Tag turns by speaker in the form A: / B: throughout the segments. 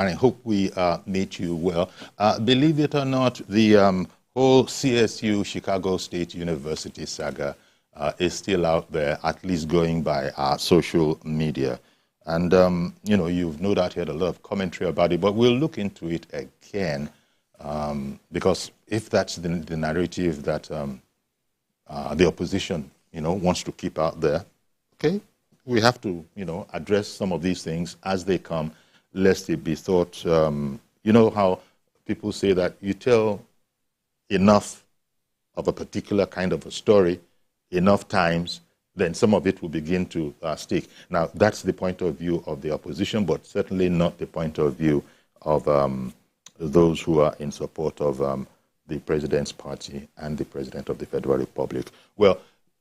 A: and I hope we meet you well. Believe it or not, the whole CSU, Chicago State University saga, is still out there, at least going by social media. And, you know, you've no doubt heard a lot of commentary about it, but we'll look into it again, because if that's the narrative that the opposition, you know, wants to keep out there, okay, we have to, you know, address some of these things as they come, lest it be thought, you know how people say that you tell enough of a particular kind of a story enough times, then some of it will begin to stick. Now, that's the point of view of the opposition, but certainly not the point of view of those who are in support of the president's party and the president of the Federal Republic. Well,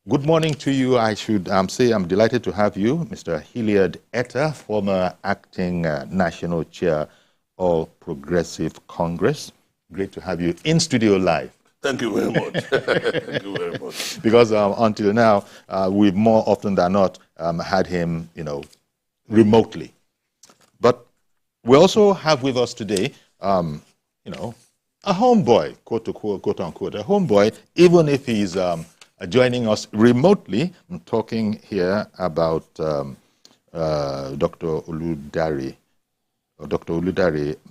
A: good morning to you. I should say I'm delighted to have you, Mr. Hilliard Etta, former acting national chair of Progressive Congress. Great to have you in studio live.
B: Thank you very much. Thank you very much.
A: Because until now, we've more often than not had him, you know, remotely. But we also have with us today, you know, a homeboy, quote unquote, a homeboy, even if he's joining us remotely. I'm talking here about Dr. Oludare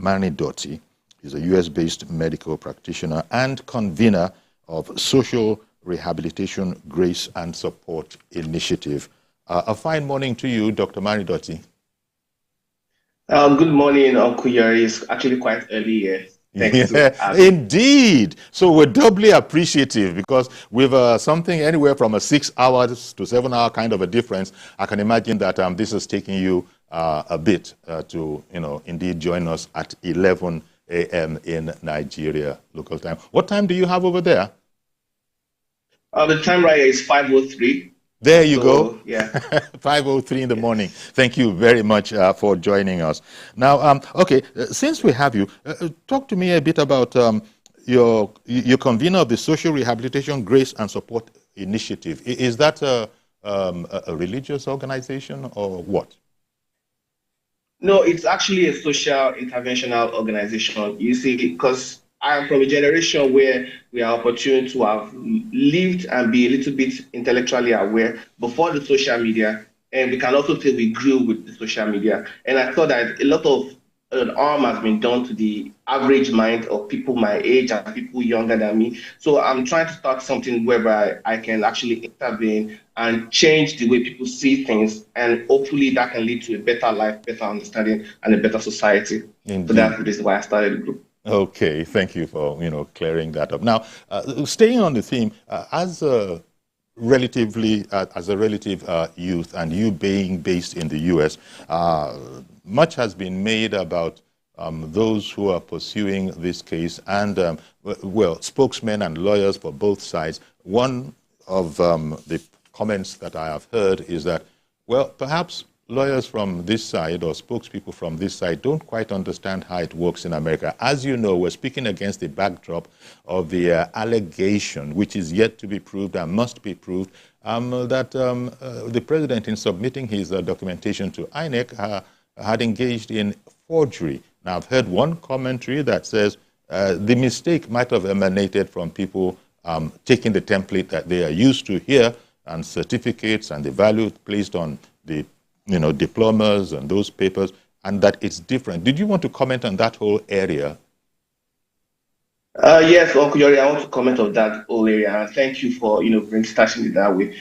A: Manidoti. He's a US-based medical practitioner and convener of Social Rehabilitation Grace and Support Initiative. A fine morning to you, Dr. Manidoti.
C: Good morning, Uncle Yori. It's actually quite early here. Thanks.
A: Yeah, indeed. So we're doubly appreciative because with something anywhere from 6 hours to 7 hour kind of a difference, I can imagine that this is taking you a bit to, you know, indeed join us at 11 a.m. in Nigeria local time. What time do you have over there?
C: The time right here is 5:03.
A: There you go.
C: Yeah.
A: 5:03 in the morning. Thank you very much for joining us. Now, okay, since we have you, talk to me a bit about your convener of the Social Rehabilitation Grace and Support Initiative. Is that a religious organization or what?
C: No, it's actually a social interventional organization. You see, because I'm from a generation where we are opportune to have lived and be a little bit intellectually aware before the social media. And we can also say we grew with the social media. And I thought that a lot of harm has been done to the average mind of people my age and people younger than me. So I'm trying to start something whereby I can actually intervene and change the way people see things. And hopefully that can lead to a better life, better understanding, and a better society.
A: Indeed.
C: So that's the reason why I started the group.
A: Okay, thank you for, you know, clearing that up. Now, staying on the theme, as a relative youth and you being based in the U.S., much has been made about those who are pursuing this case and, well, spokesmen and lawyers for both sides. One of the comments that I have heard is that, well, perhaps lawyers from this side or spokespeople from this side don't quite understand how it works in America. As you know, we're speaking against the backdrop of the allegation, which is yet to be proved and must be proved, that the president, in submitting his documentation to INEC, had engaged in forgery. Now, I've heard one commentary that says the mistake might have emanated from people taking the template that they are used to here and certificates and the value placed on the, you know, diplomas and those papers, and that it's different. Did you want to comment on that whole area?
C: Yes, Uncle Yori, I want to comment on that whole area, and thank you for, you know, starting it that way.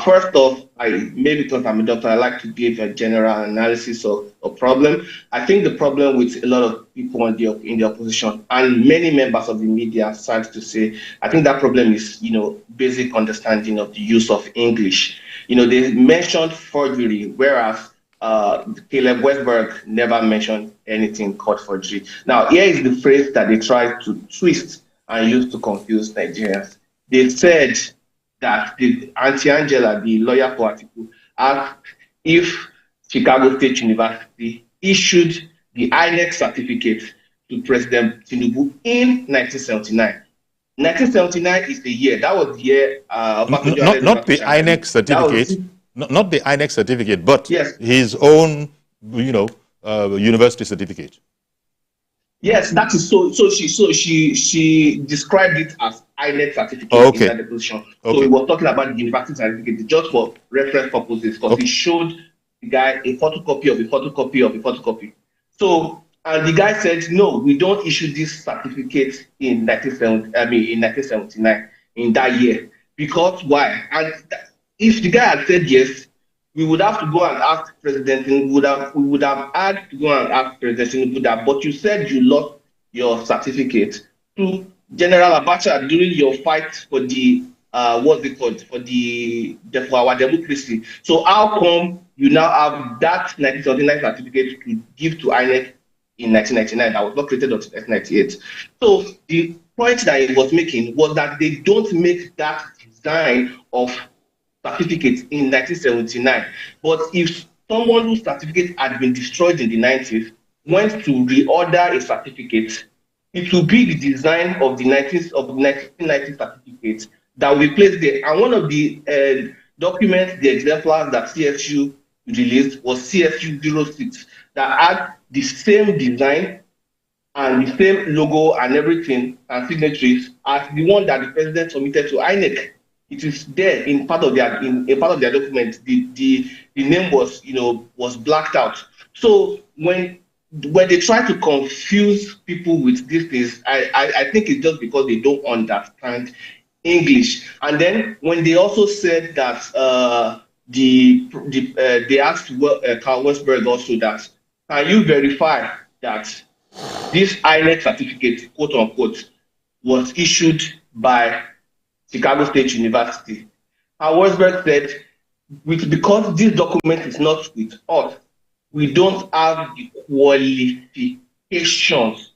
C: First off, maybe because I'm a doctor, I like to give a general analysis of a problem. I think the problem with a lot of people in the opposition and many members of the media, sad to say, I think that problem is, you know, basic understanding of the use of English. You know, they mentioned forgery, whereas Caleb Westberg never mentioned anything called forgery. Now, here is the phrase that they tried to twist and use to confuse Nigerians. They said that the Auntie Angela, the lawyer for Atiku, asked if Chicago State University issued the INEC certificate to President Tinubu in 1979. 1979 is the year. That was the year.
A: Not the INEC certificate. Not the INEC certificate, but
C: yes,
A: his own, you know, university certificate.
C: Yes, that is so. So she described it as INET
A: Oh,
C: certificate in
A: okay.
C: that deposition. So we
A: Okay.
C: were talking about the university certificate just for reference purposes because he
A: Okay.
C: showed the guy a photocopy of a photocopy of a photocopy. So and the guy said, no, we don't issue this certificate in 1970. I mean in 1979 in that year because why? And if the guy had said yes, we would have to go and ask President Tinubu, we would have had to go and ask President Tinubu that, but you said you lost your certificate to General Abacha during your fight for the what's it called for our democracy. So how come you now have that 1979 certificate to give to INEC in 1999 that was not created until 1998? So the point that he was making was that they don't make that design of certificate in 1979. But if someone whose certificate had been destroyed in the 90s went to reorder a certificate, it will be the design of the 1990 certificate that will be placed there. And one of the documents, the exemplars that CSU released was CSU 06 that had the same design and the same logo and everything and signatories as the one that the president submitted to INEC. It is there in part of their in a part of their document. The name was was blacked out. So when they try to confuse people with these things, I think it's just because they don't understand English. And then when they also said that they asked Carl Westberg also that can you verify that this INEC certificate, quote unquote, was issued by Chicago State University. And Westberg said, because this document is not with us, we don't have the qualifications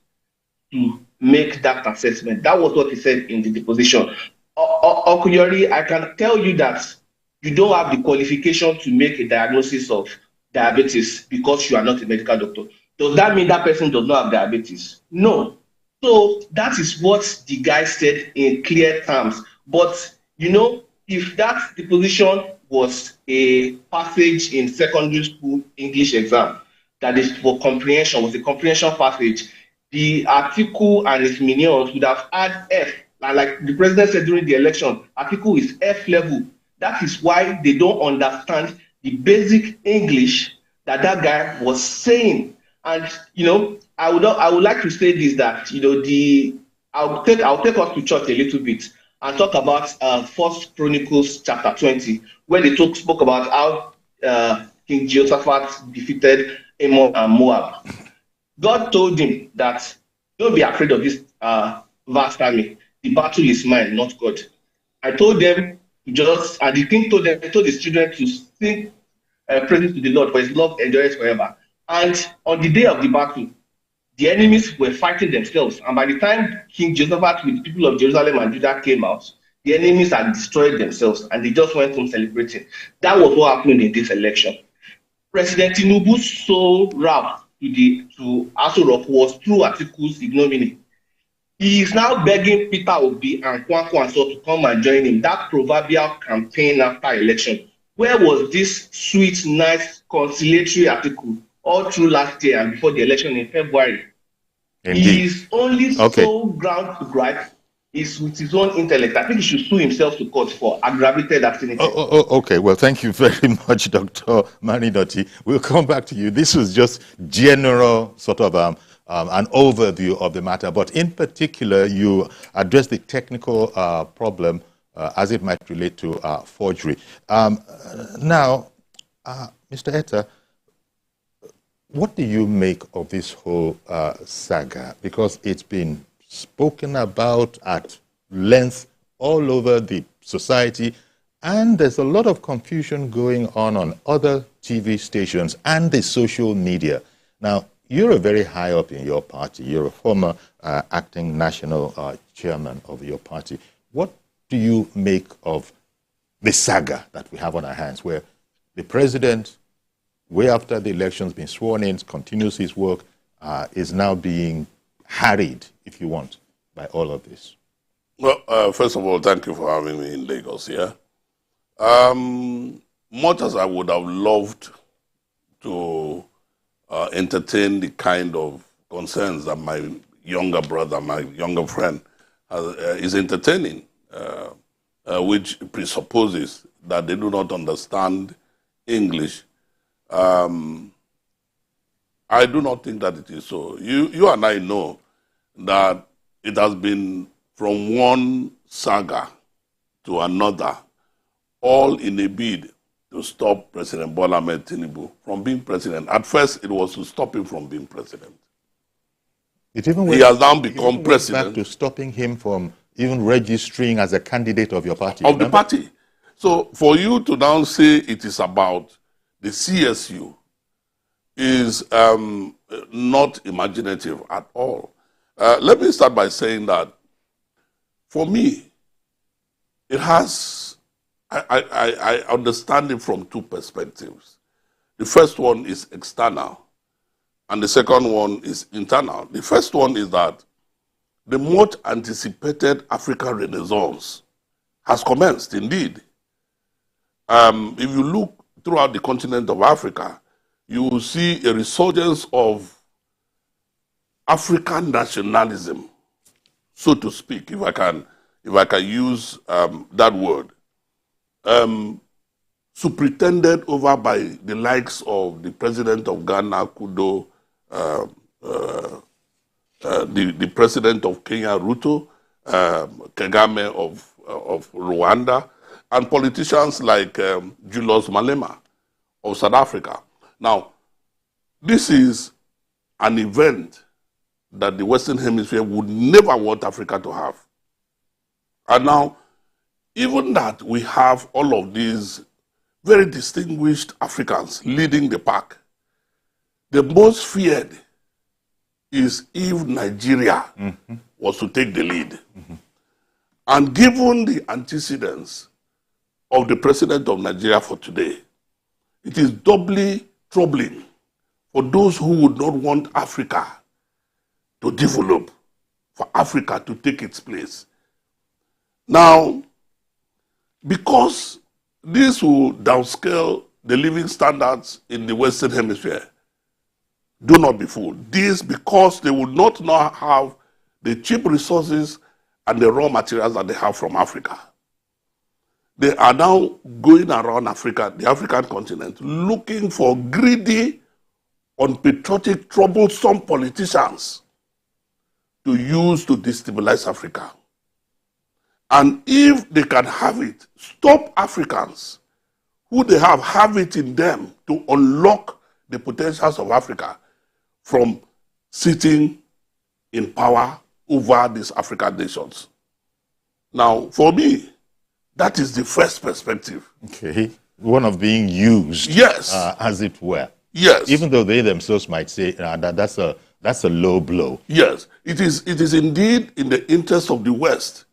C: to make that assessment. That was what he said in the deposition. Yori, I can tell you that you don't have the qualification to make a diagnosis of diabetes because you are not a medical doctor. Does that mean that person does not have diabetes? No. So that is what the guy said in clear terms. But if that deposition was a passage in secondary school English exam, that is for comprehension, was a comprehension passage, the Atiku and his minions would have had F. Like the president said during the election, Atiku is F level. That is why they don't understand the basic English that guy was saying. And I would like to say this that I'll take us to church a little bit and talk about First Chronicles chapter 20, where they spoke about how King Jehoshaphat defeated Ammon and Moab. God told him that don't be afraid of this vast army. The battle is mine, not God. I told them and the king told his children to sing praises to the Lord, for his love endures forever. And on the day of the battle, the enemies were fighting themselves. And by the time King Jehoshaphat with the people of Jerusalem and Judah came out, the enemies had destroyed themselves and they just went home celebrating. That was what happened in this election. President Tinubu's sole route to Aso Rock was through Atiku's ignominy. He is now begging Peter Obi and Kwankwaso to come and join him. That proverbial campaign after election. Where was this sweet, nice, conciliatory article all through last year and before the election in February?
A: Indeed.
C: His only sole ground to gripe is with his own intellect. I think he should sue himself to court for aggravated obscenity.
A: Okay. Well, thank you very much, Dr. Marinoti. We'll come back to you. This was just general sort of an overview of the matter, but in particular, you addressed the technical problem as it might relate to forgery. Now, Mr. Etta, what do you make of this whole saga? Because it's been spoken about at length all over the society, and there's a lot of confusion going on other TV stations and the social media. Now, you're very high up in your party. You're a former acting national chairman of your party. What do you make of the saga that we have on our hands, where the president, way after the election's been sworn in, continues his work, is now being harried, if you want, by all of this?
B: Well, first of all, thank you for having me in Lagos here. Much as I would have loved to entertain the kind of concerns that my younger brother, my younger friend, is entertaining, which presupposes that they do not understand English. I do not think that it is so. You and I know that it has been from one saga to another, all in a bid to stop President Bola Ahmed Tinubu from being president. At first, it was to stop him from being president.
A: He
B: has now become president.
A: Back to stopping him from even registering as a candidate of your party.
B: Of the party. So for you to now say it is about the CSU is not imaginative at all. Let me start by saying that for me, it has, I understand it from two perspectives. The first one is external, and the second one is internal. The first one is that the much anticipated African Renaissance has commenced indeed. If you look throughout the continent of Africa, you will see a resurgence of African nationalism, so to speak, if I can use that word, superintended over by the likes of the president of Ghana, Kudo, the president of Kenya, Ruto, Kagame of Rwanda, and politicians like Julius Malema of South Africa. Now, this is an event that the Western Hemisphere would never want Africa to have. And now, even that we have all of these very distinguished Africans leading the pack, the most feared is if Nigeria was to take the lead. And given the antecedents of the president of Nigeria for today, it is doubly troubling for those who would not want Africa to develop, for Africa to take its place. Now, because this will downscale the living standards in the Western Hemisphere, do not be fooled. This because they will not now have the cheap resources and the raw materials that they have from Africa. They are now going around Africa, the African continent, looking for greedy, unpatriotic, troublesome politicians to use to destabilize Africa. And if they can have it, stop Africans who they have it in them to unlock the potentials of Africa from sitting in power over these African nations. Now, for me, that is the first perspective.
A: Okay. One of being used,
B: yes,
A: as it were.
B: Yes.
A: Even though they themselves might say that's a low blow.
B: Yes. It is indeed in the interest of the West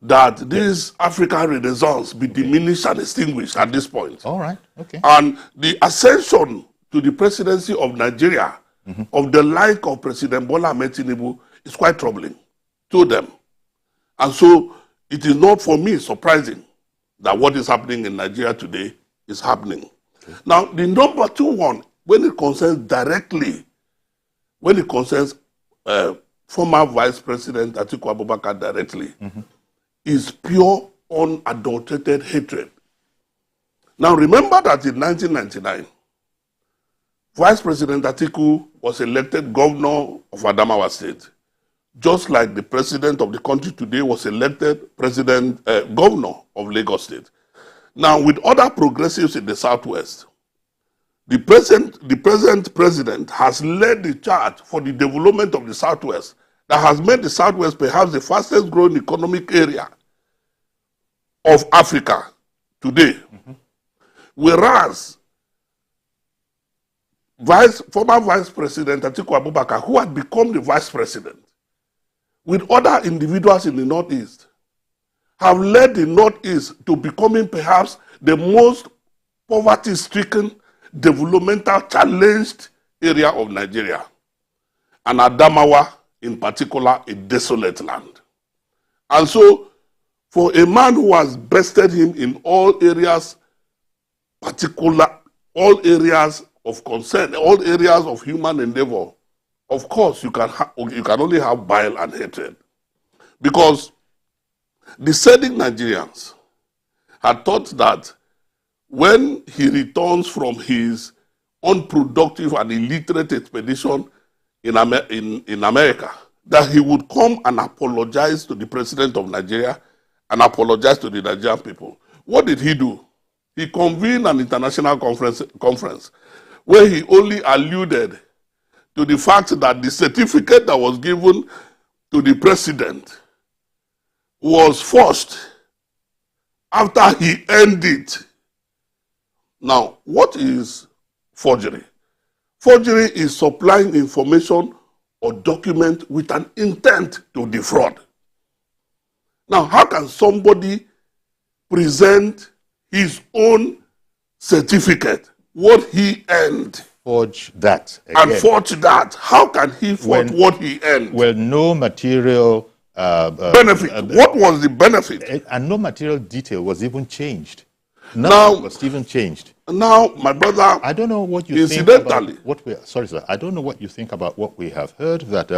B: that this African Renaissance be diminished and extinguished at this point.
A: All right. Okay.
B: And the ascension to the presidency of Nigeria of the like of President Bola Ahmed Tinubu is quite troubling to them. And so it is not for me surprising that what is happening in Nigeria today is happening. Okay. Now, the number two one, when it concerns directly, when it concerns former Vice President Atiku Abubakar directly, is pure, unadulterated hatred. Now, remember that in 1999, Vice President Atiku was elected governor of Adamawa State, just like the president of the country today was elected governor of Lagos State. Now, with other progressives in the Southwest, the present president has led the charge for the development of the Southwest that has made the Southwest perhaps the fastest growing economic area of Africa today. Whereas former Vice President Atiku Abubakar, who had become the Vice President, with other individuals in the Northeast, have led the Northeast to becoming perhaps the most poverty-stricken, developmental challenged area of Nigeria. And Adamawa, in particular, a desolate land. And so, for a man who has bested him in all areas, all areas of concern, all areas of human endeavor, of course you can only have bile and hatred, because the sending Nigerians had thought that when he returns from his unproductive and illiterate expedition in America, that he would come and apologize to the president of Nigeria and apologize to the Nigerian people. What did he do? He convened an international conference where he only alluded to the fact that the certificate that was given to the president was forged after he earned it. Now, what is forgery? Forgery is supplying information or document with an intent to defraud. Now, how can somebody present his own certificate, what he earned,
A: forge that again,
B: and forge that? How can he forge what he earned?
A: Well, no material
B: benefit. What was the benefit?
A: And no material detail was even changed. Nothing was even changed.
B: Now, my brother,
A: I don't know what you think about what we. Sorry, sir. I don't know what you think about what we have heard. That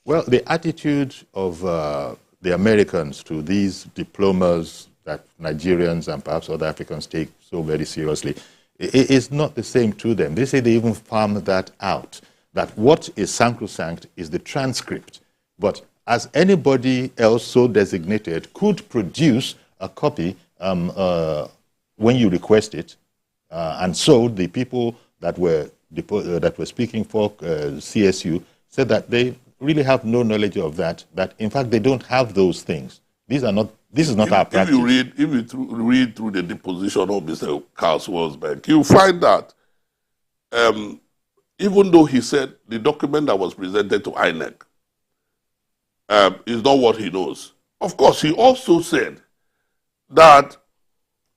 A: well, the attitude of the Americans to these diplomas that Nigerians and perhaps other Africans take so very seriously is not the same to them. They say they even farm that out. That what is sacrosanct is the transcript, but as anybody else so designated could produce a copy when you request it, and so the people that were speaking for CSU said that they really have no knowledge of that. That in fact they don't have those things. These are not. This is not our practice.
B: If you read through the deposition of Mr. Carl Swansbank, you find that even though he said the document that was presented to INEC is not what he knows. Of course, he also said that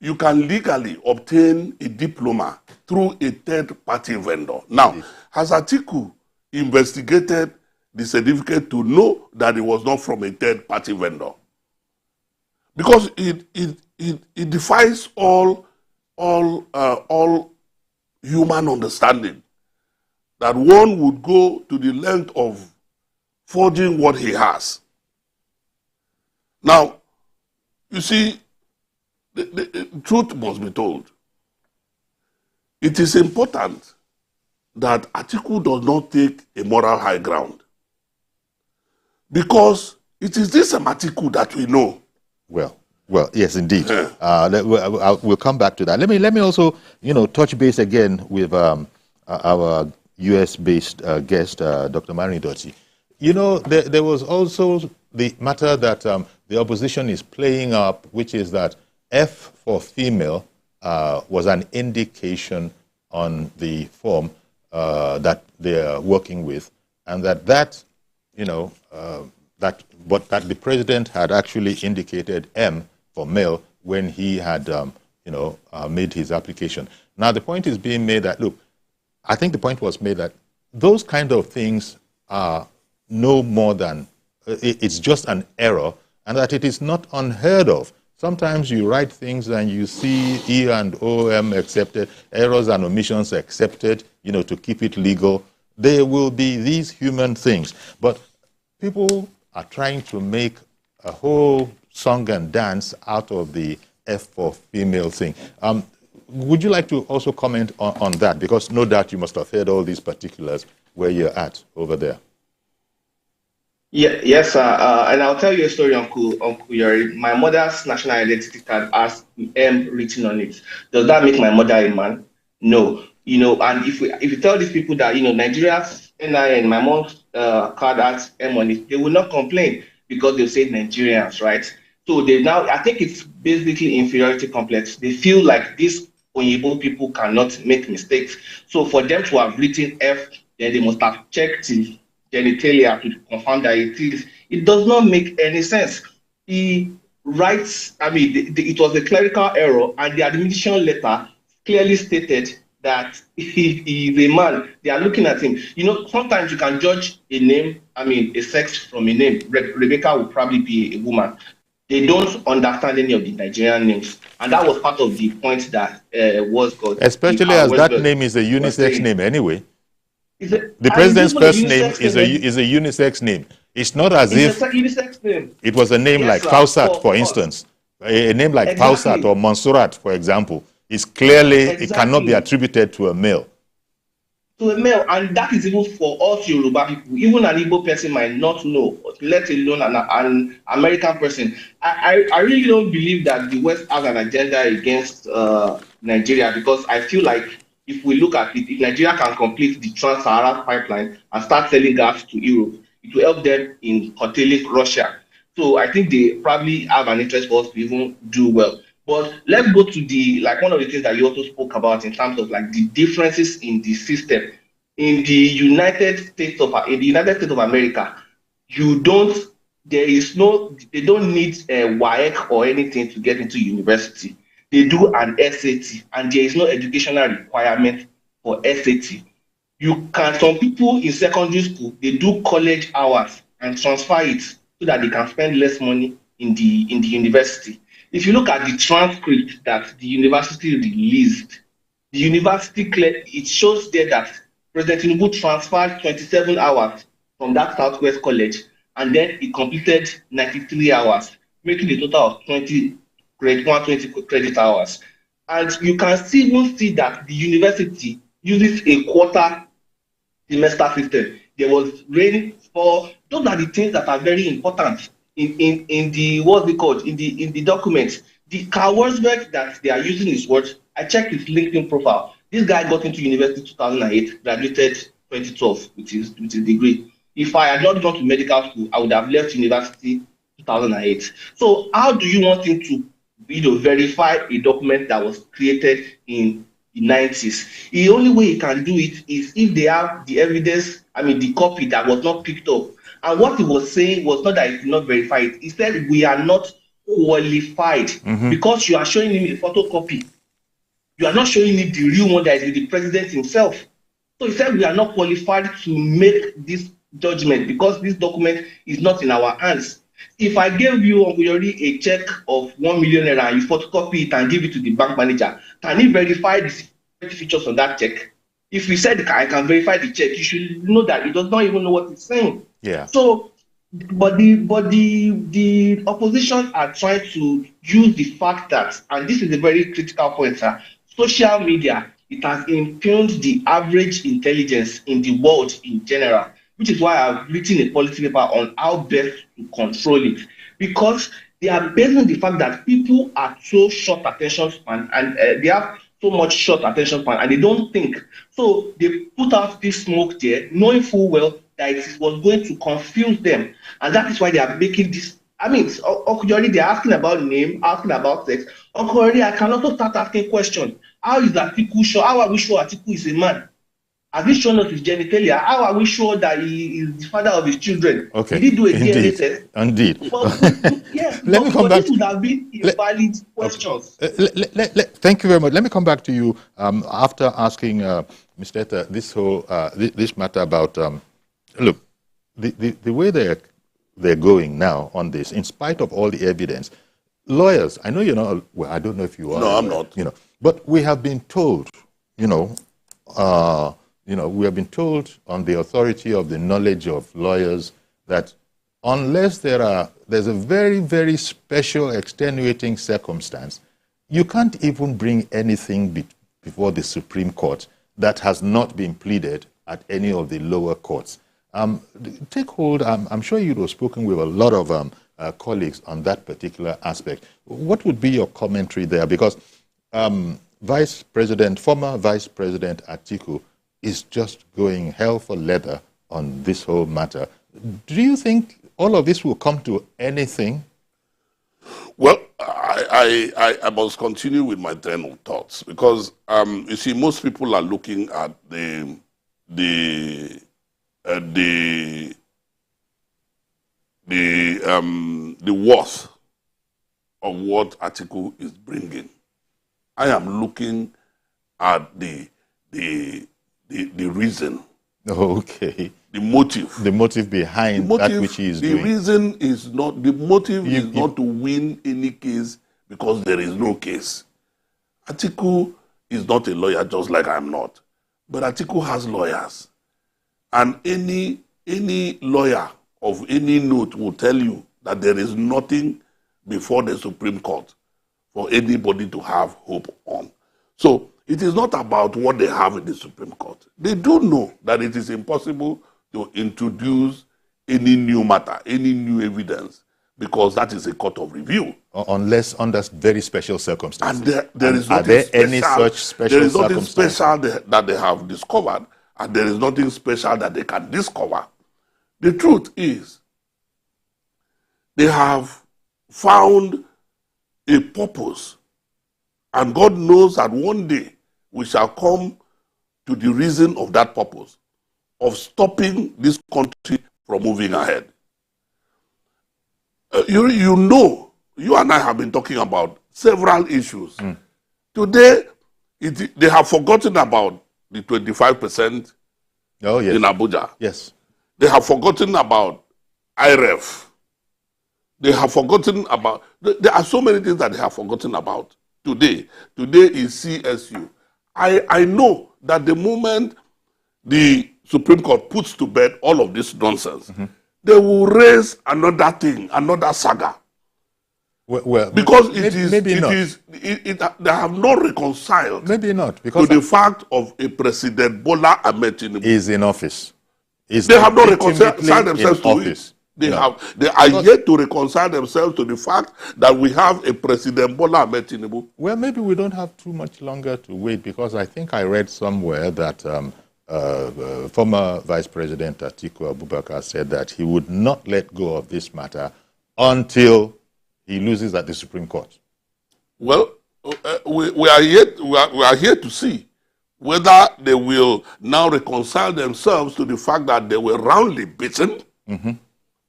B: you can legally obtain a diploma through a third-party vendor. Now, has Atiku investigated the certificate to know that it was not from a third-party vendor? Because it defies all human understanding that one would go to the length of forging what he has. Now, you see, the truth must be told. It is important that Atiku does not take a moral high ground, because it is this Atiku that we know. Well,
A: yes, indeed. We'll come back to that. Let me also, touch base again with our U.S.-based guest, Dr. Mary Dotty. There was also the matter that the opposition is playing up, which is that F for female was an indication on the form that they are working with, and that the president had actually indicated M for male when he had made his application. Now the point is being made that, look, I think the point was made that those kind of things are no more than, it's just an error, and that it is not unheard of. Sometimes you write things and you see E and OM accepted, errors and omissions accepted, to keep it legal. There will be these human things. But people are trying to make a whole song and dance out of the F for female thing. Would you like to also comment on that? Because no doubt you must have heard all these particulars where you're at over there.
C: Yeah, yes, sir. And I'll tell you a story, Uncle Yori. My mother's national identity card has M written on it. Does that make my mother a man? No. And if you tell these people that, Nigeria's NIN, my mom's card has M on it, they will not complain because they'll say Nigerians, right? So I think it's basically inferiority complex. They feel like these Onyibo people cannot make mistakes. So for them to have written F, then they must have checked the genitalia to confirm that it is. It does not make any sense. He writes, it was a clerical error, and the admission letter clearly stated that he is a man. They are looking at him. Sometimes you can judge a name, a sex from a name. Rebecca would probably be a woman. They don't understand any of the Nigerian names. And that was part of the point that was got.
A: Especially as that name is a unisex name anyway. The president's first name is a unisex name. It's not as if
C: it's a unisex name.
A: It was a name like Fausat, for instance. A name like Fausat or Monsurat, for example, is clearly, it cannot be attributed to a male.
C: To a male, and that is even for us Yoruba people. Even an Igbo person might not know, let alone an American person. I really don't believe that the West has an agenda against Nigeria, because I feel like if we look at it, if Nigeria can complete the Trans-Saharan pipeline and start selling gas to Europe, it will help them in curtailing Russia. So I think they probably have an interest for us to even do well. But let's go to the, like, one of the things that you also spoke about in terms of like the differences in the system. In the United States of America, they don't need a WAEC or anything to get into university. They do an SAT, and there is no educational requirement for SAT. Some people in secondary school, they do college hours and transfer it so that they can spend less money in the university. If you look at the transcript that the university released, it shows there that President Tinubu transferred 27 hours from that Southwest College, and then he completed 93 hours, making a total of 120 credit hours. And you can even see that the university uses a quarter semester system. There was rain for those are the things that are very important in the what's it called in the document. The coursework that they are using is what I checked his LinkedIn profile. This guy got into university 2008, graduated 2012 with his degree. If I had not gone to medical school, I would have left university 2008. So how do you want him to verify a document that was created in the 90s? The only way he can do it is if they have the evidence, the copy that was not picked up. And what he was saying was not that he did not verify it. He said, we are not qualified because you are showing him a photocopy. You are not showing him the real one that is with the president himself. So he said, we are not qualified to make this judgment because this document is not in our hands. If I gave you, Uncle Yori, a check of 1 million naira and you photocopy it and give it to the bank manager, can he verify the security features on that check? If we said I can verify the check, you should know that he does not even know what he's saying.
A: Yeah.
C: So, but the opposition are trying to use the fact that, and this is a very critical point, sir, social media, it has impugned the average intelligence in the world in general, which is why I've written a policy paper on how best to control it. Because they are based on the fact that people are so short attention span, and they have so much short attention span, and they don't think. So they put out this smoke there, knowing full well that it was going to confuse them. And that is why they are making this. Already they're asking about name, asking about sex. Already I can also start asking questions. How is Atiku sure? How are we sure Atiku is a man? Has he shown us his genitalia? How are we sure that he is the father of his children?
A: Okay.
C: Did he do a DNA test?
A: Indeed.
C: Yes.
A: Let me come back.
C: This would have been invalid questions.
A: Thank you very much. Let me come back to you after asking Mr. Etta this matter about look, the way they're going now on this, in spite of all the evidence, lawyers. I know you're not. Well, I don't know if you are.
B: No, I'm not.
A: But we have been told, we have been told on the authority of the knowledge of lawyers that unless there's a very, very special extenuating circumstance, you can't even bring anything before the Supreme Court that has not been pleaded at any of the lower courts. Take hold. I'm sure you have spoken with a lot of colleagues on that particular aspect. What would be your commentary there? Because former Vice President Atiku is just going hell for leather on this whole matter. Do you think all of this will come to anything?
B: Well, I must continue with my train of thoughts because you see, most people are looking at the worth of what Atiku is bringing. I am looking at the reason.
A: Okay.
B: The motive.
A: The motive behind that which he is doing.
B: The reason is not, the motive is not to win any case because there is no case. Atiku is not a lawyer just like I'm not. But Atiku has lawyers. And any lawyer of any note will tell you that there is nothing before the Supreme Court for anybody to have hope on. So it is not about what they have in the Supreme Court. They do know that it is impossible to introduce any new matter, any new evidence, because that is a court of review.
A: Unless under very special circumstances.
B: And there is
A: are
B: nothing
A: there
B: special,
A: any such special
B: there is nothing
A: circumstances?
B: special that they have discovered, and there is nothing special that they can discover. The truth is, they have found a purpose, and God knows that one day we shall come to the reason of that purpose, of stopping this country from moving ahead. You know, you and I have been talking about several issues. Today, they have forgotten about the 25% in Abuja.
A: Yes.
B: They have forgotten about IREF. They have forgotten about, there are so many things that they have forgotten about today. Today is CSU. I know that the moment the Supreme Court puts to bed all of this nonsense, they will raise another thing, another saga.
A: Well,
B: because they have not reconciled
A: maybe not, because
B: to the fact of a President Bola Ahmed Tinubu
A: is in office.
B: They have not reconciled themselves to
A: office.
B: They are yet to reconcile themselves to the fact that we have a President Bola Ahmed Tinubu.
A: Well, maybe we don't have too much longer to wait, because I think I read somewhere that former Vice President Atiku Abubakar said that he would not let go of this matter until he loses at the Supreme Court.
B: Well, we are here to see whether they will now reconcile themselves to the fact that they were roundly beaten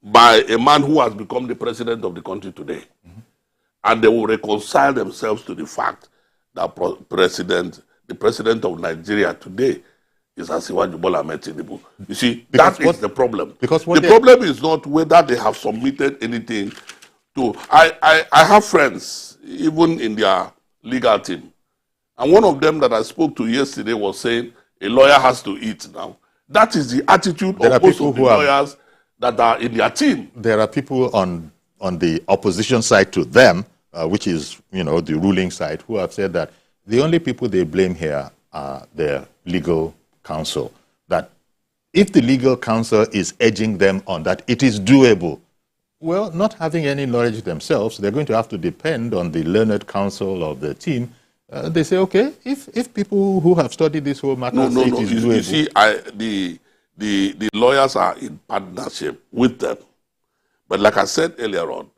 B: by a man who has become the president of the country today. And they will reconcile themselves to the fact that the president of Nigeria today is Asiwaju Bola Ahmed Tinubu. You see, that is the problem.
A: Because
B: the problem is not whether they have submitted anything to... I have friends, even in their legal team, and one of them that I spoke to yesterday was saying, a lawyer has to eat now. That is the attitude of most of the lawyers that are in their team.
A: There are people on the opposition side to them, which is, the ruling side, who have said that the only people they blame here are their legal counsel. That if the legal counsel is edging them on that, it is doable. Well, not having any knowledge themselves, they're going to have to depend on the learned counsel of the team. They say, okay, if people who have studied this whole matter say it is doable.
B: You see, the lawyers are in partnership with them. But like I said earlier on,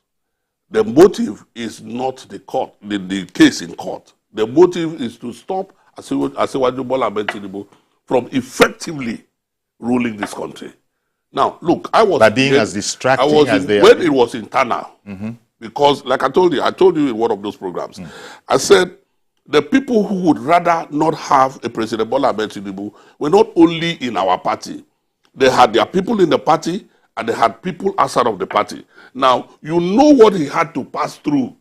B: the motive is not the court, the case in court. The motive is to stop Asiwaju Bola Ahmed Tinubu from effectively ruling this country. Now, look, I was...
A: By being as distracting as they are.
B: When it was internal, because like I told you in one of those programs, I said, the people who would rather not have a President Bola Ahmed Tinubu were not only in our party. They had their people in the party, and they had people outside of the party. Now, you know what he had to pass through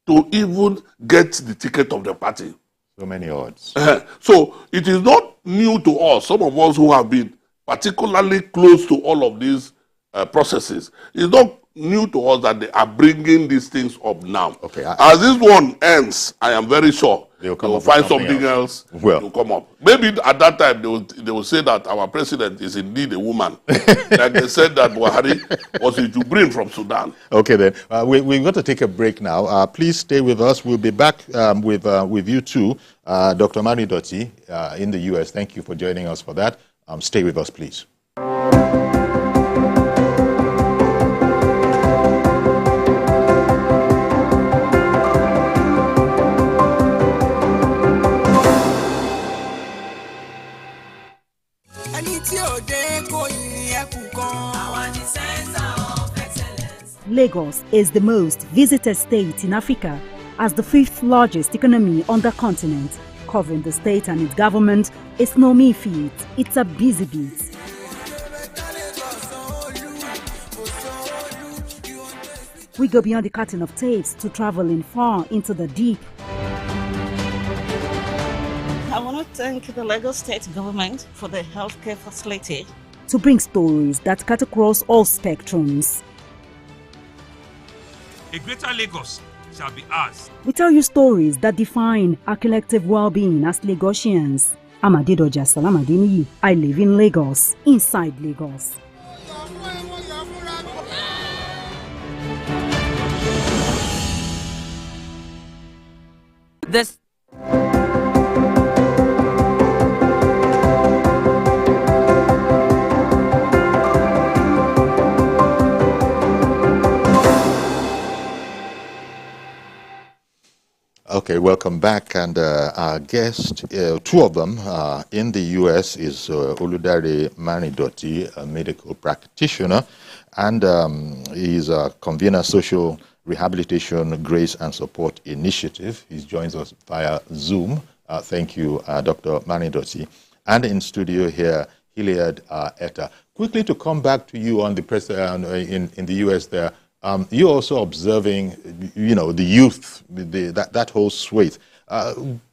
B: to even get the ticket of the party.
A: So many odds.
B: So it is not new to us, some of us who have been particularly close to all of these processes. It's not new to us that they are bringing these things up now.
A: Okay,
B: as this one ends, I am very sure they will find something else to come up. Maybe at that time they will say that our president is indeed a woman. Like they said that Buhari was to bring from Sudan.
A: Okay then, we're going to take a break now. Please stay with us. We'll be back with you too. Dr. Mani Doti in the US, thank you for joining us for that. Stay with us, please.
D: Lagos is the most visited state in Africa, as the 5th largest economy on the continent. Covering the state and its government is no mean feat, it's a busy beat. We go beyond the curtain of tapes to traveling far into the deep.
E: I want to thank the Lagos state government for the healthcare facility
D: to bring stories that cut across all spectrums.
E: A greater Lagos shall be ours.
D: We tell you stories that define our collective well-being as Lagosians. I'm Adedoja Salamadini. I live in Lagos, inside Lagos.
F: This
A: Okay, welcome back. And our guest, two of them in the U.S. is Oludare Manidoti, a medical practitioner, and he's a convener social rehabilitation, grace and support initiative. He joins us via Zoom. Thank you, Dr. Manidoti. And in studio here, Hilliard Etta. Quickly to come back to you on the press in the U.S. there. You're also observing, the youth, that whole swathe.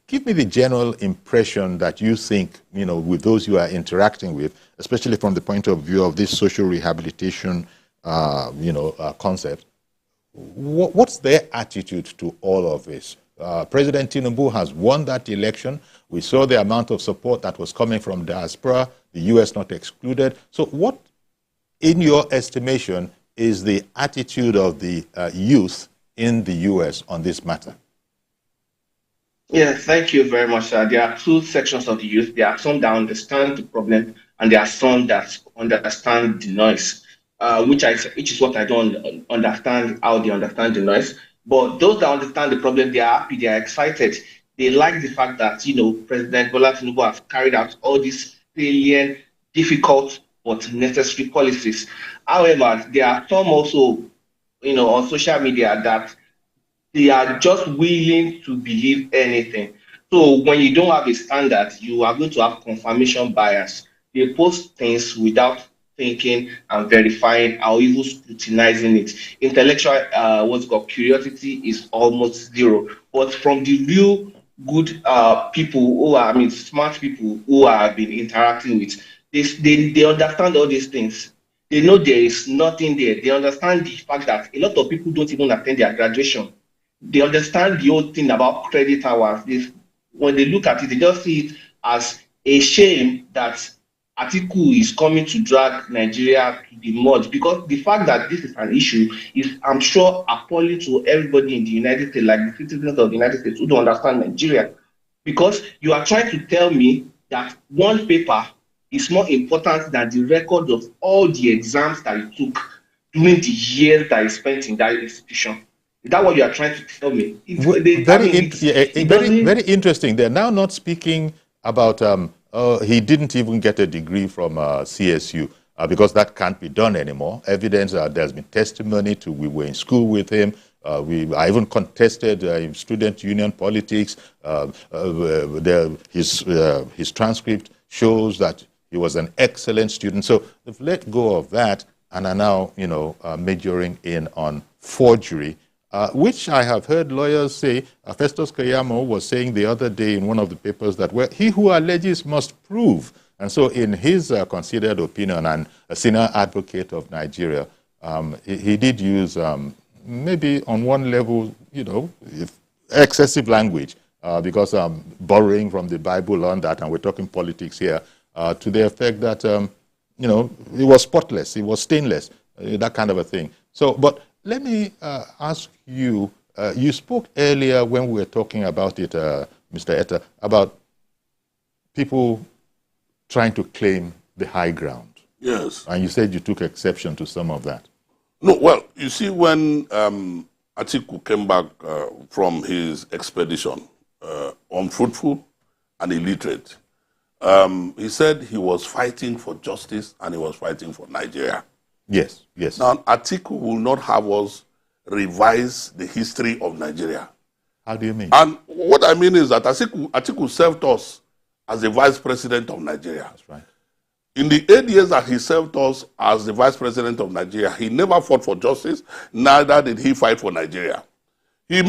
A: Give me the general impression that you think, with those you are interacting with, especially from the point of view of this social rehabilitation, concept. What's their attitude to all of this? President Tinubu has won that election. We saw the amount of support that was coming from diaspora, the U.S. not excluded. So what, in your estimation, is the attitude of the youth in the U.S. on this matter?
C: Yeah, thank you very much, sir. There are two sections of the youth. There are some that understand the problem, and there are some that understand the noise, which is what I don't understand, how they understand the noise. But those that understand the problem, they are happy, they are excited. They like the fact that, President Bola Tinubu has carried out all these salient, difficult, but necessary policies. However, there are some also, on social media that they are just willing to believe anything. So when you don't have a standard, you are going to have confirmation bias. They post things without thinking and verifying or even scrutinizing it. Intellectual, curiosity is almost zero. But from the real good people smart people who have been interacting with, they understand all these things. They know there is nothing there. They understand the fact that a lot of people don't even attend their graduation. They understand the whole thing about credit hours. When they look at it, they just see it as a shame that Atiku is coming to drag Nigeria to the mud, because the fact that this is an issue is, I'm sure, appalling to everybody in the United States, like the citizens of the United States who don't understand Nigeria. Because you are trying to tell me that one paper is more important than the record of all the exams that you took during the years that you spent in that institution. Is that what you are trying to tell me?
A: Very interesting. They're now not speaking about he didn't even get a degree from CSU because that can't be done anymore. Evidence, there's been testimony to we were in school with him. I even contested student union politics. His transcript shows that he was an excellent student. So they've let go of that and are now, majoring in on forgery. Which I have heard lawyers say, Festus Keyamo was saying the other day in one of the papers that he who alleges must prove. And so in his considered opinion, and a senior advocate of Nigeria, he did use maybe on one level, excessive language, because borrowing from the Bible on that, and we're talking politics here, to the effect that, it was spotless, it was stainless, that kind of a thing. So, but let me ask you, you spoke earlier when we were talking about it, Mr. Etta, about people trying to claim the high ground.
B: Yes.
A: And you said you took exception to some of that.
B: No, well, you see, when Atiku came back from his expedition, unfruitful and illiterate, he said he was fighting for justice and he was fighting for Nigeria.
A: Yes, yes.
B: Now, Atiku will not have us revise the history of Nigeria.
A: How do you mean?
B: And what I mean is that Atiku served us as the vice president of Nigeria.
A: That's right.
B: In the 8 years that he served us as the vice president of Nigeria, he never fought for justice, neither did he fight for Nigeria. He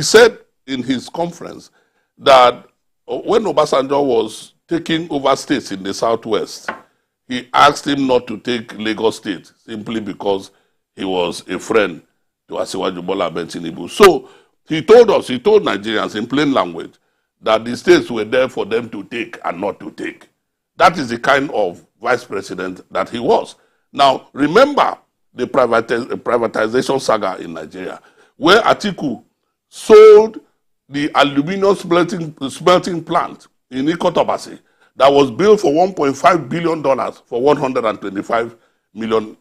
B: said in his conference that when Obasanjo was taking over states in the southwest, he asked him not to take Lagos State simply because he was a friend to Asiwaju Bola Ahmed Tinubu. So he told Nigerians in plain language that the states were there for them to take and not to take. That is the kind of vice president that he was. Now, remember the privatization saga in Nigeria, where Atiku sold the aluminum smelting plant in Ikotobasi that was built for $1.5 billion for $125 million.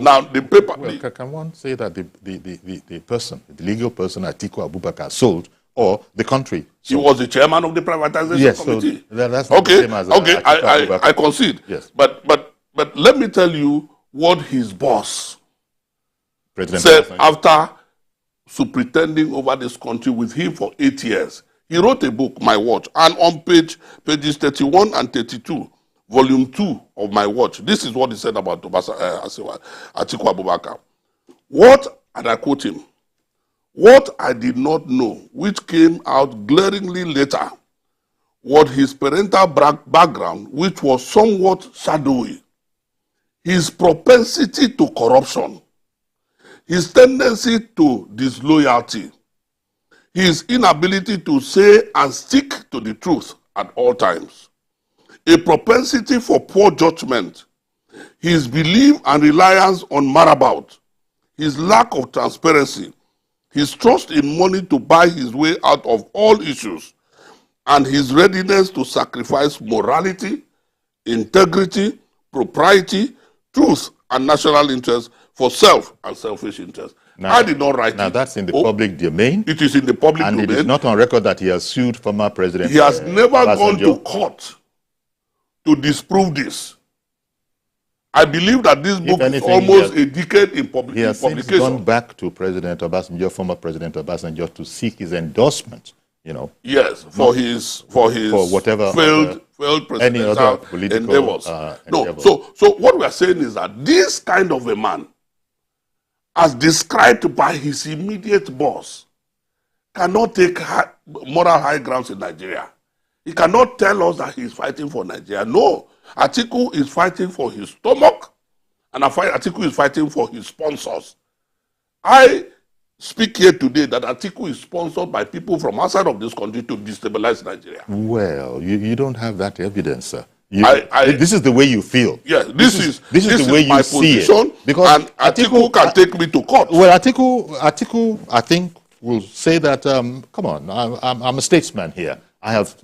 B: Now, the paper...
A: Well, can one say that the person, the legal person, Atiku Abubakar, sold, or the country sold?
B: He was the chairman of the privatization committee.
A: So that's not the same as
B: I concede.
A: Yes.
B: But let me tell you what his boss
A: President
B: said after superintending over this country with him for 8 years. He wrote a book, My Watch, and on pages 31 and 32, volume 2 of My Watch, this is what he said about Atiku Abubakar. And I quote him, "What I did not know, which came out glaringly later, was his parental background, which was somewhat shadowy, his propensity to corruption, his tendency to disloyalty, his inability to say and stick to the truth at all times, a propensity for poor judgment, his belief and reliance on marabout, his lack of transparency, his trust in money to buy his way out of all issues, and his readiness to sacrifice morality, integrity, propriety, truth, and national interest for self and selfish interest." Now, I did not write it.
A: Now that's in the public domain.
B: It is in the public domain.
A: And it is not on record that he has sued former president.
B: He has never gone to court to disprove this. I believe that this book is almost a decade in publication.
A: He has since gone back to President Obasanjo, former President Obasanjo, to seek his endorsement.
B: Yes, for whatever failed presidential endeavors. So what we are saying is that this kind of a man, as described by his immediate boss, cannot take moral high grounds in Nigeria. He cannot tell us that he is fighting for Nigeria. No, Atiku is fighting for his stomach, and Atiku is fighting for his sponsors. I speak here today that Atiku is sponsored by people from outside of this country to destabilize Nigeria.
A: Well, you don't have that evidence, sir. This is the way you feel.
B: Yes, this is
A: the way you see it.
B: Because and Atiku can take me to court.
A: Well, Atiku, I think, will say that, come on, I'm a statesman here.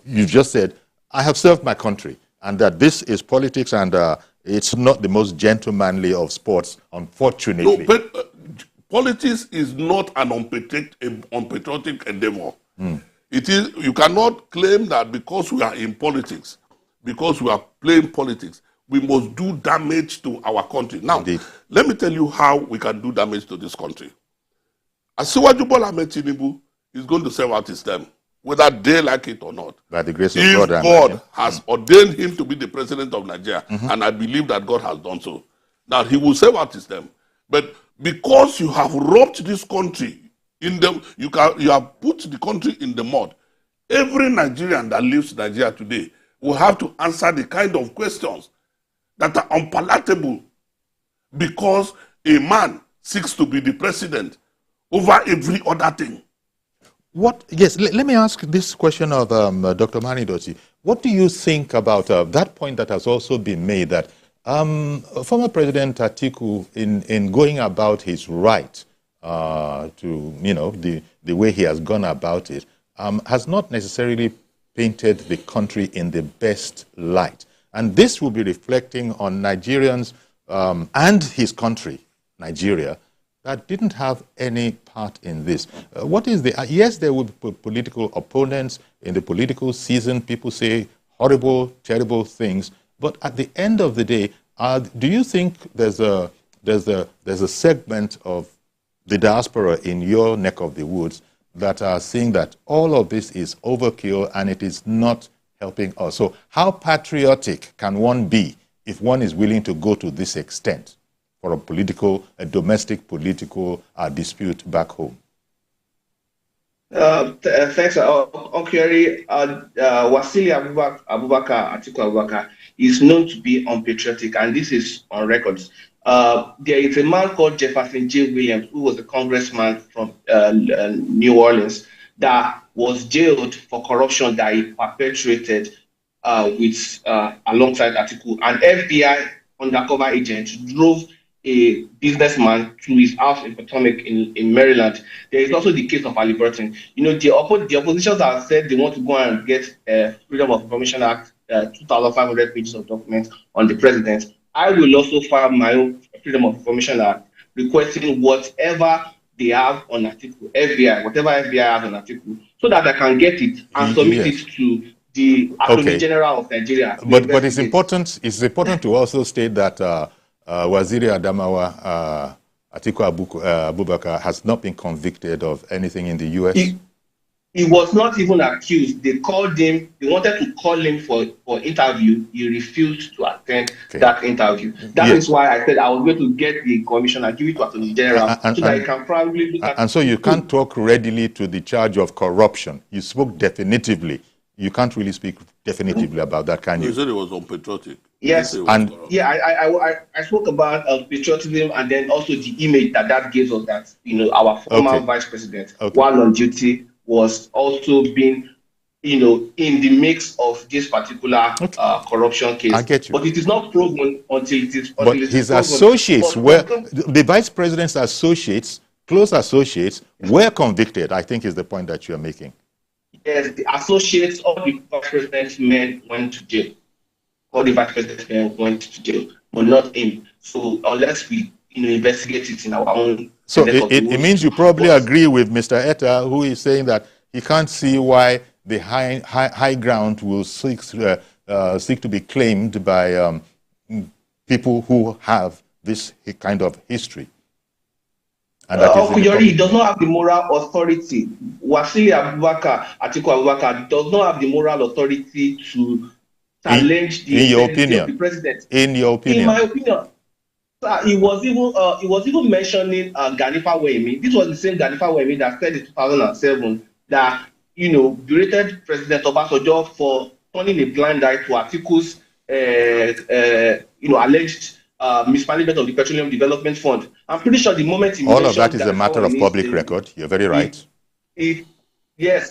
A: You just said, I have served my country, and that this is politics, and it's not the most gentlemanly of sports, unfortunately.
B: No, but politics is not an unpatriotic endeavor. It is. You cannot claim that because we are in politics, because we are playing politics, we must do damage to our country. Now,
A: Indeed.
B: Let me tell you how we can do damage to this country. Asiwaju Bola Ahmed Tinubu is going to serve out his term, whether they like it or not.
A: By the grace of
B: if
A: God,
B: God has ordained him to be the president of Nigeria, and I believe that God has done so, now he will serve out his term. But because you have robbed this country, you have put the country in the mud, every Nigerian that lives in Nigeria today will have to answer the kind of questions that are unpalatable because a man seeks to be the president over every other thing.
A: Yes, let me ask this question of Dr. Manidoti. What do you think about that point that has also been made that former President Atiku, in going about his right to, the way he has gone about it, has not necessarily painted the country in the best light. And this will be reflecting on Nigerians and his country, Nigeria, that didn't have any part in this. Yes, there will be political opponents in the political season. People say horrible, terrible things. But at the end of the day, do you think there's a segment of the diaspora in your neck of the woods that are saying that all of this is overkill and it is not helping us? So how patriotic can one be if one is willing to go to this extent for a domestic political dispute back home?
C: Thanks, Okiori. Wasili Abubakar, Atiku Abubakar, is known to be unpatriotic, and this is on record. There is a man called Jefferson J. Williams, who was a congressman from New Orleans, that was jailed for corruption that he perpetrated alongside Atiku. An FBI undercover agent drove a businessman to his house in Potomac in Maryland. There is also the case of Ali Burton. The oppositions have said they want to go and get Freedom of Information Act, 2,500 pages of documents on the president. I will also file my own Freedom of Information Act requesting whatever they have on Atiku, FBI, whatever FBI has on Atiku, so that I can get it and submit it to the Attorney General of Nigeria.
A: But it's important to also state that Waziri Adamawa Atiku Abubakar has not been convicted of anything in the U.S.
C: He was not even accused. They called him. They wanted to call him for interview. He refused to attend that interview. That is why I said I was going to get the commissioner, give it to Attorney General, so that he can probably look at.
A: And so you can't talk readily to the charge of corruption. You spoke definitively. You can't really speak definitively about that, can you?
B: You said it was unpatriotic.
C: Yes, and I spoke about patriotism, and then also the image that gives us that our former vice president, while on duty, was also being in the mix of this particular corruption case.
A: I get you.
C: But it is not proven until it is.
A: But his associates the vice president's associates, close associates, were convicted, I think is the point that you are making.
C: Yes, the associates of the vice president's men went to jail. All the vice president's men went to jail, but not him. So unless we investigate it in our own.
A: So it means you probably agree with Mr. Etta, who is saying that he can't see why the high ground will seek to be claimed by people who have this kind of history.
C: Yori does not have the moral authority. Wasili Abubakar, Atiku Abubakar does not have the moral authority to challenge the president.
A: In your opinion.
C: In my opinion. He was even mentioning Ganifa Wemi. This was the same Ganifa Wemi that said in 2007 that berated President Obasanjo for turning a blind eye to Atiku's alleged mismanagement of the Petroleum Development Fund. I'm pretty sure the moment he
A: all of that is a matter of public record. You're very right.
C: I'm pretty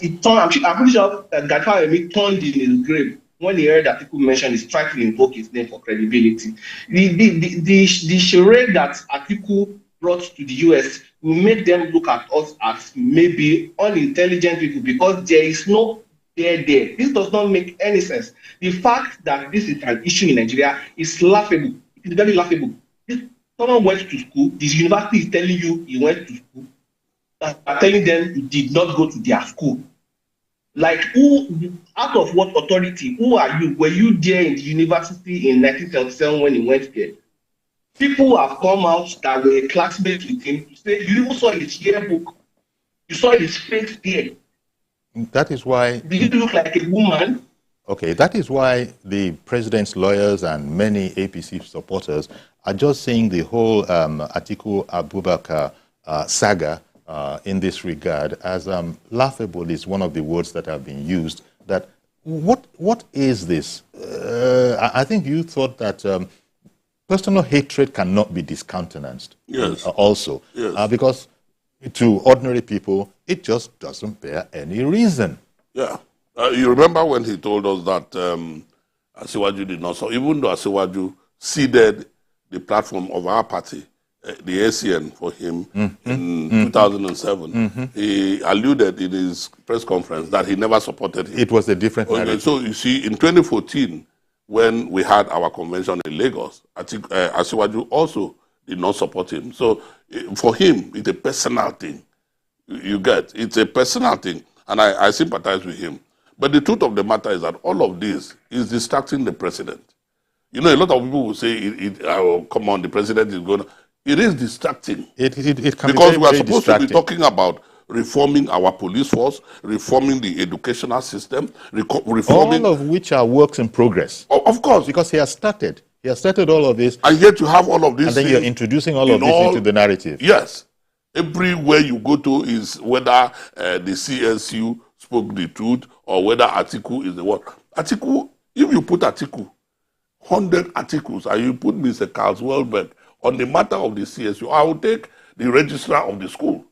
C: sure Ganifa Wemi turned in his grave when he heard Atiku mention, he's trying to invoke his name for credibility. The charade that Atiku brought to the US will make them look at us as maybe unintelligent people because there is no there. This does not make any sense. The fact that this is an issue in Nigeria is laughable. It is very laughable. If someone went to school, this university is telling you he went to school, telling them he did not go to their school. Like, who, out of what authority, who are you? Were you there in the university in 1977 when he went there? People have come out that were classmates with him to say, you even saw his yearbook. You saw his face there.
A: That is why...
C: Did he look like a woman?
A: Okay, that is why the president's lawyers and many APC supporters are just saying the whole Atiku Abubakar saga in this regard as laughable is one of the words that have been used. That what is this? I think you thought that personal hatred cannot be discountenanced.
B: Yes.
A: Also,
B: yes.
A: Because to ordinary people, it just doesn't bear any reason.
B: Yeah. You remember when he told us that Asiwaju did not, so even though Asiwaju ceded the platform of our party, the ACN for him in 2007, he alluded in his press conference that he never supported him.
A: It was a different narrative.
B: So you see, in 2014, when we had our convention in Lagos, Asiwaju also did not support him. So for him, it's a personal thing. You get, it's a personal thing, and I sympathize with him. But the truth of the matter is that all of this is distracting the president. You know, a lot of people will say, oh, come on, the president is going to... It is distracting.
A: It can
B: because
A: be
B: we are
A: very
B: supposed
A: distracting.
B: to be talking about reforming our police force, reforming the educational system, reforming...
A: All of which are works in progress.
B: Oh, of course.
A: Because he has started. He has started all of this.
B: And yet you have all of this.
A: And then you're introducing all of this into the narrative.
B: Yes. Everywhere you go to is whether the CSU spoke the truth or whether Atiku is the one. Atiku, if you put Atiku, 100 articles, and you put Mr. Carl Welbeck on the matter of the CSU, I will take the registrar of the school.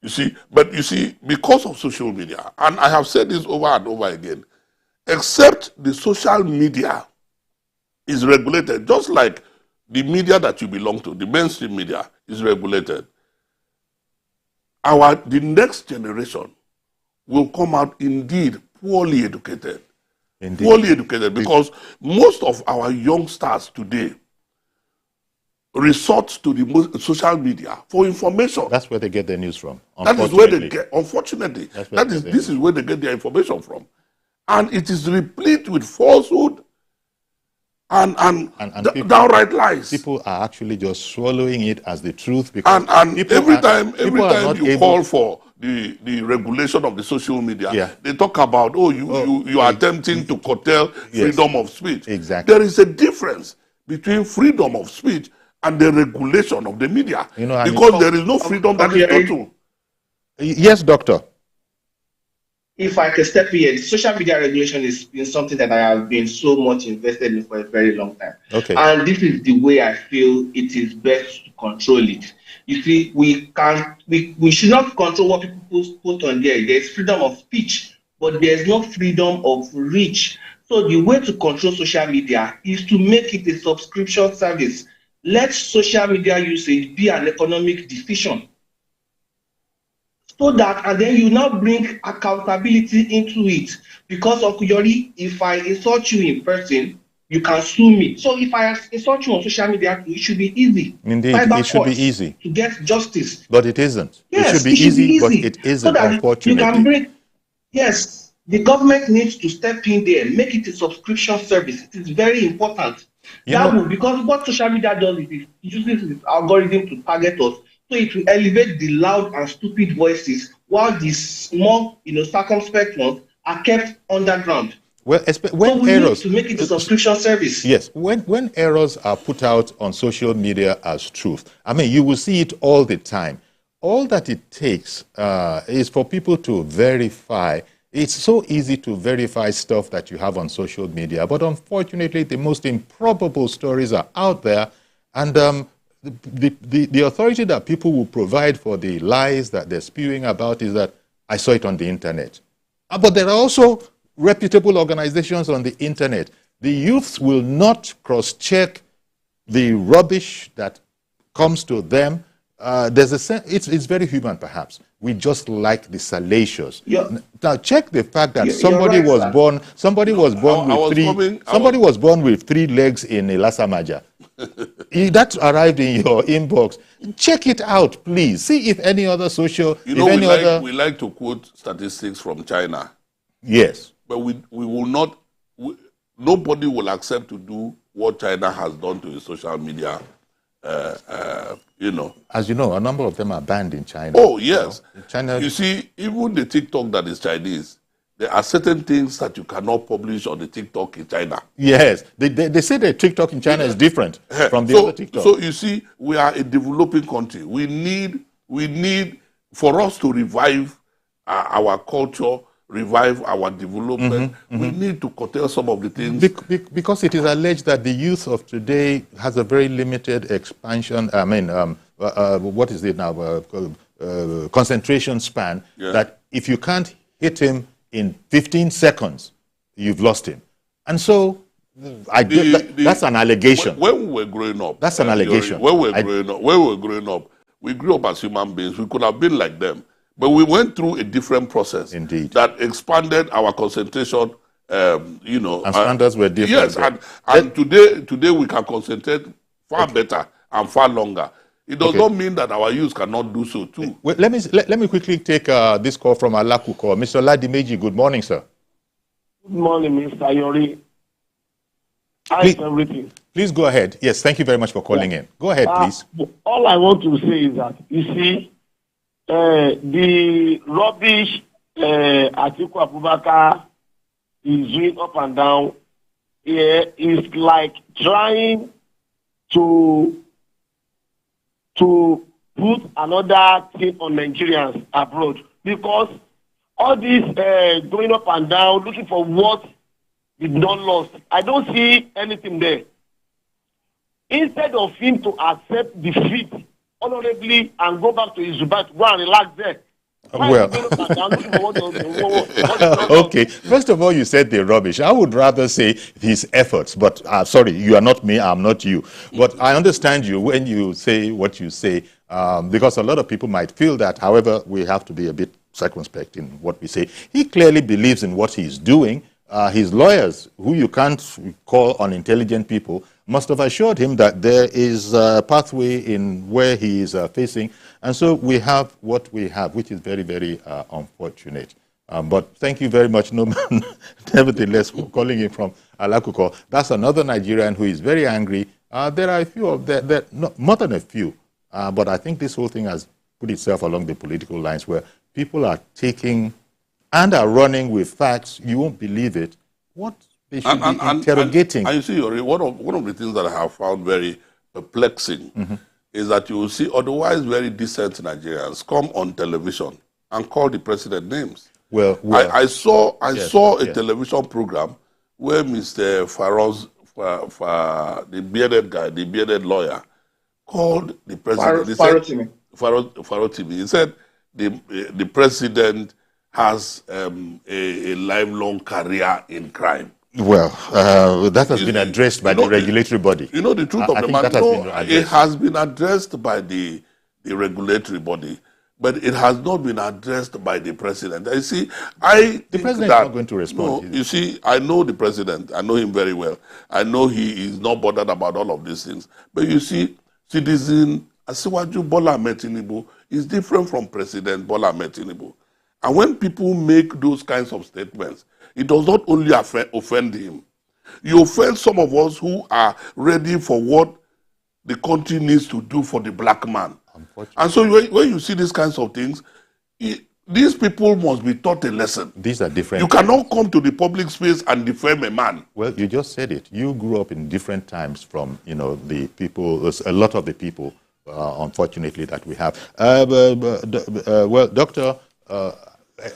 B: You see, but you see, because of social media, and I have said this over and over again, except the social media is regulated, just like the media that you belong to, the mainstream media, is regulated. The next generation will come out indeed poorly educated. Indeed. Poorly educated, because most of our youngsters today resort to the social media for information.
A: That's where they get their news from.
B: That is where they get, unfortunately, this is where they get their information from. And it is replete with falsehood and downright lies.
A: People are actually just swallowing it as the truth. Because
B: every time you call for the regulation of the social media, they talk about, you are attempting to curtail freedom of speech.
A: Exactly.
B: There is a difference between freedom of speech and the regulation of the media. Because there is no freedom that is total.
A: Yes, Doctor.
C: If I can step in, social media regulation is been something that I have been so much invested in for a very long time.
A: Okay.
C: And this is the way I feel it is best to control it. You see, we should not control what people put on there. There's freedom of speech, but there's no freedom of reach. So the way to control social media is to make it a subscription service. Let social media usage be an economic decision. So that, and then you now bring accountability into it. Because, Uncle Yori, if I insult you in person, you can sue me. So if I insult you on social media, it should be easy.
A: Indeed, it should be easy
C: to get justice.
A: But it isn't.
C: Yes,
A: it should be easy, but it isn't, so that unfortunately.
C: You can bring, yes, the government needs to step in there, make it a subscription service. It is very important. Because what social media does is it uses its algorithm to target us. So it will elevate the loud and stupid voices, while the small, circumspect ones are kept underground.
A: Well, when
C: errors, need to make it a subscription service.
A: Yes, when errors are put out on social media as truth, I mean, you will see it all the time. All that it takes is for people to verify. It's so easy to verify stuff that you have on social media, but unfortunately, the most improbable stories are out there, and the authority that people will provide for the lies that they're spewing about is that I saw it on the internet. But there are also reputable organizations on the internet. The youths will not cross-check the rubbish that comes to them. It's very human, perhaps. We just like the salacious. Now check the fact that somebody was born with three legs in a Lasamaja. That arrived in your inbox. Check it out, please. See if any other social.
B: We like to quote statistics from China.
A: Yes,
B: but we will not. Nobody will accept to do what China has done to the social media.
A: As you know, a number of them are banned in China.
B: Oh, yes.
A: China.
B: You see, even the TikTok that is Chinese, there are certain things that you cannot publish on the TikTok in China.
A: Yes. They say the TikTok in China is different from the other TikTok.
B: So you see, we are a developing country. We need for us to revive our culture, revive our development. We need to curtail some of the things.
A: Because it is alleged that the youth of today has a very limited expansion, what is it now, concentration span, that if you can't hit him in 15 seconds, you've lost him. And so, that's an allegation.
B: When we were growing up,
A: that's an allegation.
B: When we were growing up, we grew up as human beings. We could have been like them. But we went through a different process.
A: Indeed.
B: That expanded our concentration, And
A: standards were different.
B: Yes, and today we can concentrate far better and far longer. It does not mean that our youth cannot do so too.
A: Well, let me quickly take this call from Alaku call. Mr. Ladimeji, good morning, sir.
F: Good morning, Mr. Yori. How's everything?
A: Please go ahead. Yes, thank you very much for calling in. Go ahead, please.
F: All I want to say is that, you see, the rubbish Atiku Abubakar is doing up and down here is like trying to put another thing on Nigerians abroad, because all this going up and down, looking for what we don't lost, I don't see anything there. Instead of him to accept defeat honorably and go back to his Dubai to go and relax there.
A: Well, okay. First of all, you said the rubbish. I would rather say his efforts, but sorry, you are not me, I'm not you. But I understand you when you say what you say, because a lot of people might feel that. However, we have to be a bit circumspect in what we say. He clearly believes in what he's doing. His lawyers, who you can't call unintelligent people, must have assured him that there is a pathway in where he is facing. And so we have what we have, which is very, very unfortunate. But thank you very much, Norman, nevertheless, for calling him from Alakuko. That's another Nigerian who is very angry. There are a few of them, more than a few. But I think this whole thing has put itself along the political lines where people are taking and are running with facts. You won't believe it. What they should be interrogating.
B: And you see, Yori, one of the things that I have found very perplexing is that you will see otherwise very decent Nigerians come on television and call the president names.
A: Well,
B: I saw a television program where Mr. the bearded guy, the bearded lawyer, called the president. Farotimi. He said the president has a lifelong career in crime.
A: Well, that has been addressed by the regulatory body.
B: You know the truth of the matter? It has been addressed by the regulatory body, but it has not been addressed by the president. You see, the
A: president is not going to respond.
B: No, you see, I know the president. I know him very well. I know he is not bothered about all of these things. But you see, citizen Asiwaju Bola Ahmed Tinubu is different from President Bola Ahmed Tinubu. And when people make those kinds of statements, it does not only offend him. You offend some of us who are ready for what the country needs to do for the black man. And so when you see these kinds of things, these people must be taught a lesson.
A: These are different.
B: You cannot come to the public space and defame a man.
A: Well, you just said it. You grew up in different times from, the people, a lot of the people, unfortunately, that we have. Well, Doctor,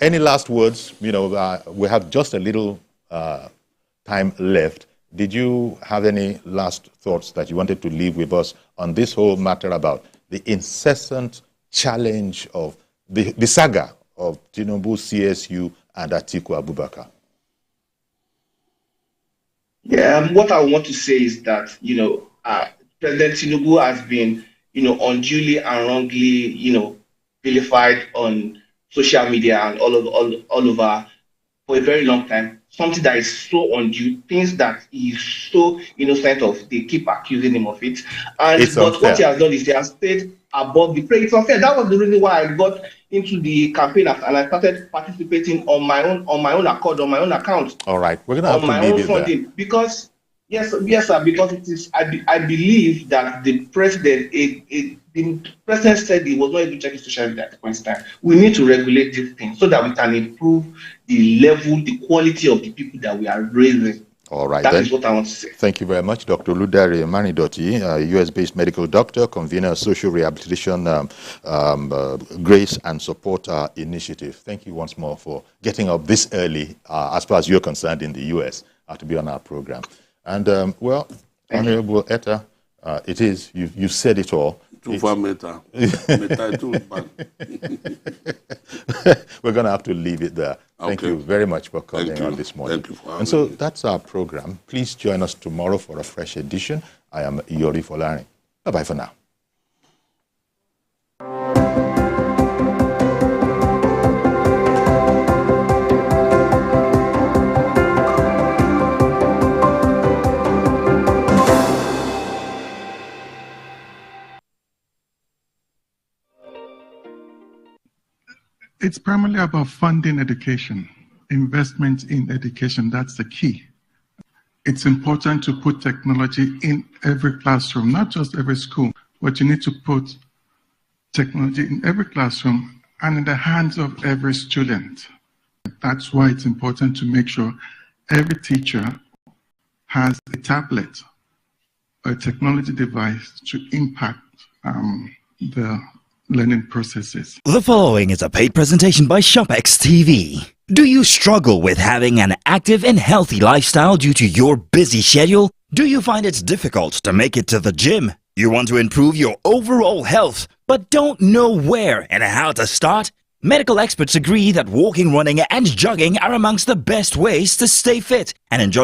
A: any last words? We have just a little time left. Did you have any last thoughts that you wanted to leave with us on this whole matter about the incessant challenge of the saga of Tinubu, CSU, and Atiku Abubakar?
C: Yeah, what I want to say is that, President Tinubu has been, unduly and wrongly, vilified on social media and all over for a very long time. Something that is so undue, things that he's so innocent of, they keep accusing him of it. But what he has done is he has stayed above the fray. It's unfair. That was the reason why I got into the campaign and I started participating on my own accord, on my own account.
A: All right, we're gonna have to leave it there.
C: Because yes, sir. Because it is. I believe that the president, the president said he was not even checking social media at the point in time. We need to regulate this thing so that we can improve the level, the quality of the people that we are raising.
A: All right.
C: That is what I want to say.
A: Thank you very much, Dr. Oludare Manidoti, a US-based medical doctor, convener of social rehabilitation Grace and Support Initiative. Thank you once more for getting up this early, as far as you're concerned, in the US, to be on our program. And, Honorable Etta, it is, you said it all.
B: We're going to
A: have to leave it there. Thank you very much for calling on this morning.
B: Thank you for having
A: me. So that's our program. Please join us tomorrow for a fresh edition. I am Yori Folarin. Bye-bye for now.
G: It's primarily about funding education, investment in education. That's the key. It's important to put technology in every classroom, not just every school, but you need to put technology in every classroom and in the hands of every student. That's why it's important to make sure every teacher has a tablet, a technology device to impact the learning processes.
H: The following is a paid presentation by ShopX TV. Do you struggle with having an active and healthy lifestyle due to your busy schedule? Do you find it difficult to make it to the gym? You want to improve your overall health, but don't know where and how to start? Medical experts agree that walking, running, and jogging are amongst the best ways to stay fit and enjoy